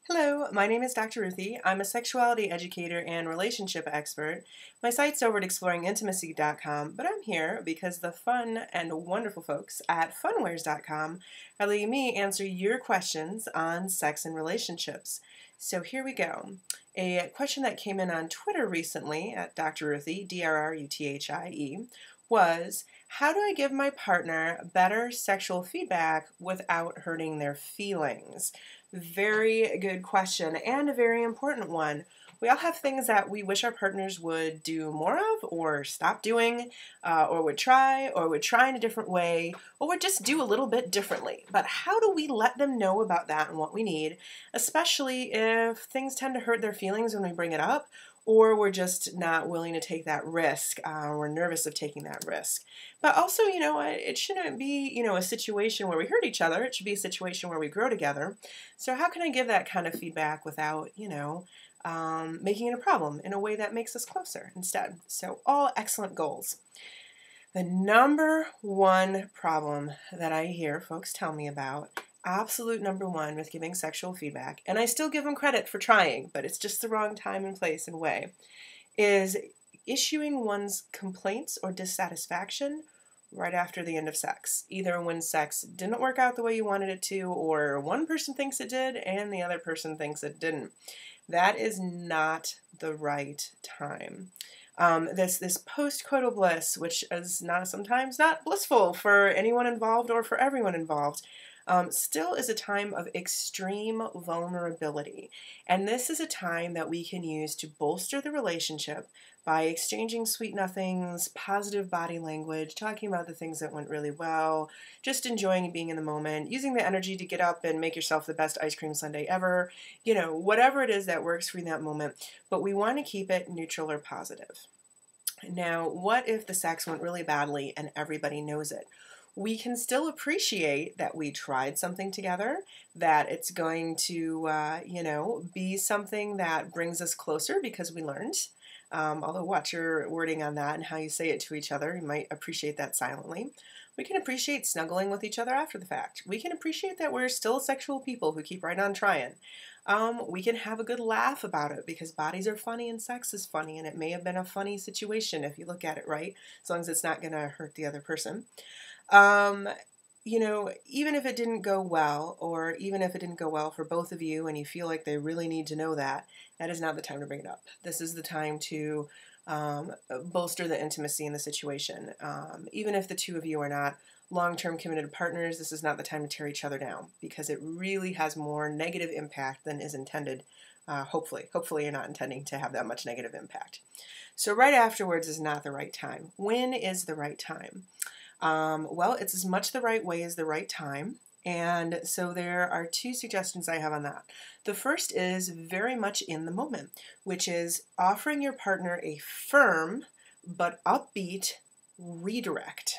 Hello, my name is Dr. Ruthie. I'm a sexuality educator and relationship expert. My site's over at exploringintimacy.com, but I'm here because the fun and wonderful folks at funwares.com are letting me answer your questions on sex and relationships. So here we go. A question that came in on Twitter recently at Dr. Ruthie, DrRuthie, was, how do I give my partner better sexual feedback without hurting their feelings? Very good question, and a very important one. We all have things that we wish our partners would do more of, or stop doing, or would try in a different way, or would just do a little bit differently. But how do we let them know about that and what we need, especially if things tend to hurt their feelings when we bring it up, or we're just not willing to take that risk. We're nervous of taking that risk. But also, it shouldn't be, a situation where we hurt each other. It should be a situation where we grow together. So how can I give that kind of feedback without, making it a problem in a way that makes us closer instead? So all excellent goals. The number one problem that I hear folks tell me about, absolute number one with giving sexual feedback, and I still give them credit for trying, but it's just the wrong time and place and way, is issuing one's complaints or dissatisfaction right after the end of sex. Either when sex didn't work out the way you wanted it to, or one person thinks it did and the other person thinks it didn't. That is not the right time. This post-coital bliss, which is sometimes not blissful for anyone involved or for everyone involved, still is a time of extreme vulnerability. And this is a time that we can use to bolster the relationship by exchanging sweet nothings, positive body language, talking about the things that went really well, just enjoying being in the moment, using the energy to get up and make yourself the best ice cream sundae ever, whatever it is that works for you in that moment. But we want to keep it neutral or positive. Now, what if the sex went really badly and everybody knows it? We can still appreciate that we tried something together, that it's going to, be something that brings us closer because we learned. Although watch your wording on that and how you say it to each other. You might appreciate that silently. We can appreciate snuggling with each other after the fact. We can appreciate that we're still sexual people who keep right on trying. We can have a good laugh about it because bodies are funny and sex is funny, and it may have been a funny situation if you look at it right, as long as it's not going to hurt the other person. Even if it didn't go well, or even if it didn't go well for both of you and you feel like they really need to know that, that is not the time to bring it up. This is the time to bolster the intimacy in the situation. Even if the two of you are not long-term committed partners, this is not the time to tear each other down because it really has more negative impact than is intended. Hopefully you're not intending to have that much negative impact. So right afterwards is not the right time. When is the right time? Well, it's as much the right way as the right time. And so there are two suggestions I have on that. The first is very much in the moment, which is offering your partner a firm but upbeat redirect.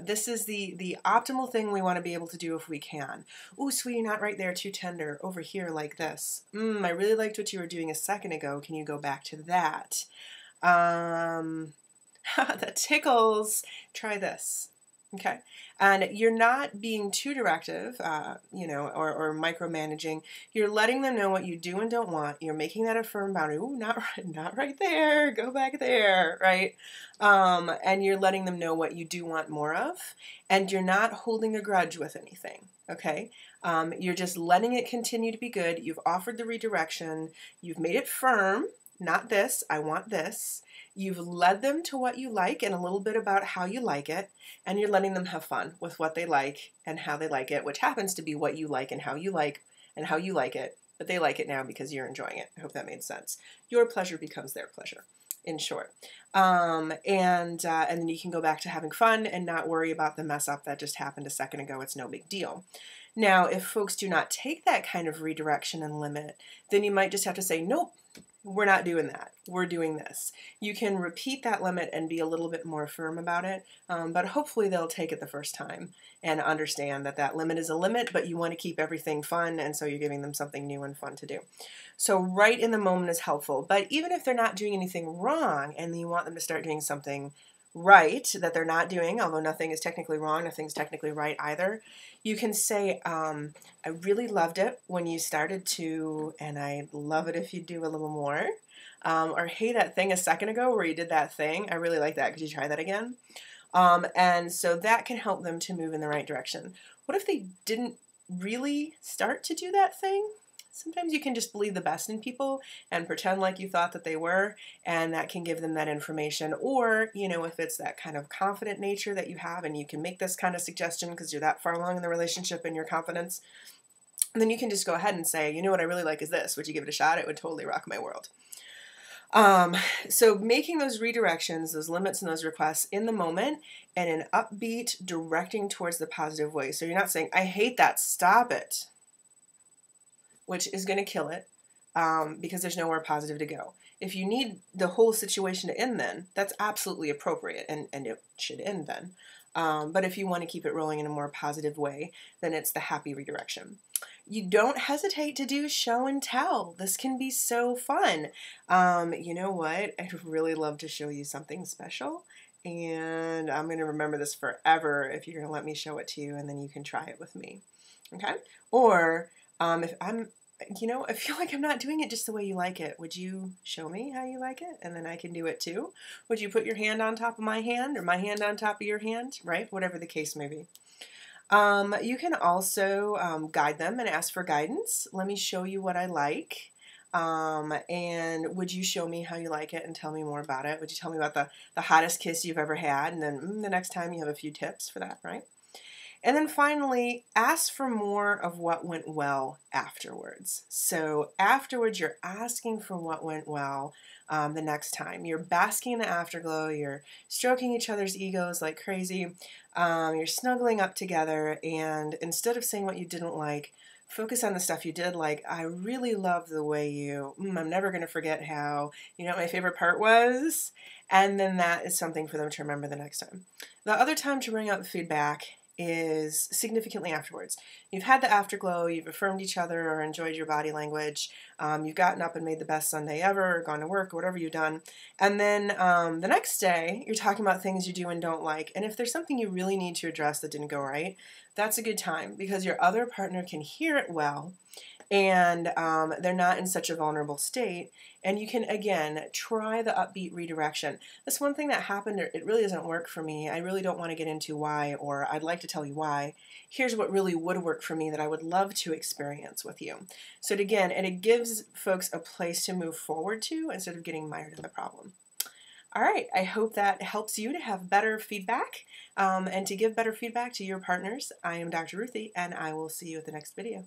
This is the optimal thing we want to be able to do if we can. Ooh, sweetie, not right there, too tender. Over here like this. I really liked what you were doing a second ago. Can you go back to that? That tickles. Try this. Okay. And you're not being too directive, or micromanaging. You're letting them know what you do and don't want. You're making that a firm boundary. Ooh, not right there. Go back there, right? And you're letting them know what you do want more of. And you're not holding a grudge with anything, okay? You're just letting it continue to be good. You've offered the redirection. You've made it firm. Not this, I want this. You've led them to what you like and a little bit about how you like it, and you're letting them have fun with what they like and how they like it, which happens to be what you like and how you like it, but they like it now because you're enjoying it. I hope that made sense. Your pleasure becomes their pleasure, in short. And then you can go back to having fun and not worry about the mess up that just happened a second ago. It's no big deal. Now, if folks do not take that kind of redirection and limit, then you might just have to say, nope, we're not doing that. We're doing this. You can repeat that limit and be a little bit more firm about it, but hopefully they'll take it the first time and understand that that limit is a limit, but you want to keep everything fun, and so you're giving them something new and fun to do. So right in the moment is helpful, but even if they're not doing anything wrong and you want them to start doing something right that they're not doing, although nothing is technically wrong, nothing's technically right either. You can say, I really loved it when you started to, and I love it if you do a little more. Or, hey, that thing a second ago where you did that thing, I really like that. Could you try that again? And so that can help them to move in the right direction. What if they didn't really start to do that thing? Sometimes you can just believe the best in people and pretend like you thought that they were, and that can give them that information. Or, if it's that kind of confident nature that you have and you can make this kind of suggestion because you're that far along in the relationship and your confidence, then you can just go ahead and say, what I really like is this. Would you give it a shot? It would totally rock my world. So making those redirections, those limits and those requests in the moment and an upbeat directing towards the positive way. So you're not saying, I hate that, stop it, which is going to kill it because there's nowhere positive to go. If you need the whole situation to end then, that's absolutely appropriate and it should end then. But if you want to keep it rolling in a more positive way, then it's the happy redirection. You don't hesitate to do show and tell. This can be so fun. You know what? I'd really love to show you something special. And I'm going to remember this forever if you're going to let me show it to you and then you can try it with me. Okay? Or if I feel like I'm not doing it just the way you like it. Would you show me how you like it? And then I can do it too. Would you put your hand on top of my hand or my hand on top of your hand? Right? Whatever the case may be. You can also guide them and ask for guidance. Let me show you what I like. And would you show me how you like it and tell me more about it? Would you tell me about the hottest kiss you've ever had? And then the next time you have a few tips for that, right? And then finally, ask for more of what went well afterwards. So afterwards, you're asking for what went well the next time. You're basking in the afterglow. You're stroking each other's egos like crazy. You're snuggling up together. And instead of saying what you didn't like, focus on the stuff you did like. I really love the way I'm never going to forget how, what my favorite part was. And then that is something for them to remember the next time. The other time to bring out the feedback is significantly afterwards. You've had the afterglow, you've affirmed each other or enjoyed your body language, you've gotten up and made the best Sunday ever, or gone to work, or whatever you've done, and then the next day you're talking about things you do and don't like, and if there's something you really need to address that didn't go right, that's a good time because your other partner can hear it well, and they're not in such a vulnerable state, and you can, again, try the upbeat redirection. This one thing that happened, it really doesn't work for me. I really don't want to get into why, or I'd like to tell you why. Here's what really would work for me that I would love to experience with you. So again, and it gives folks a place to move forward to instead of getting mired in the problem. All right, I hope that helps you to have better feedback and to give better feedback to your partners. I am Dr. Ruthie, and I will see you at the next video.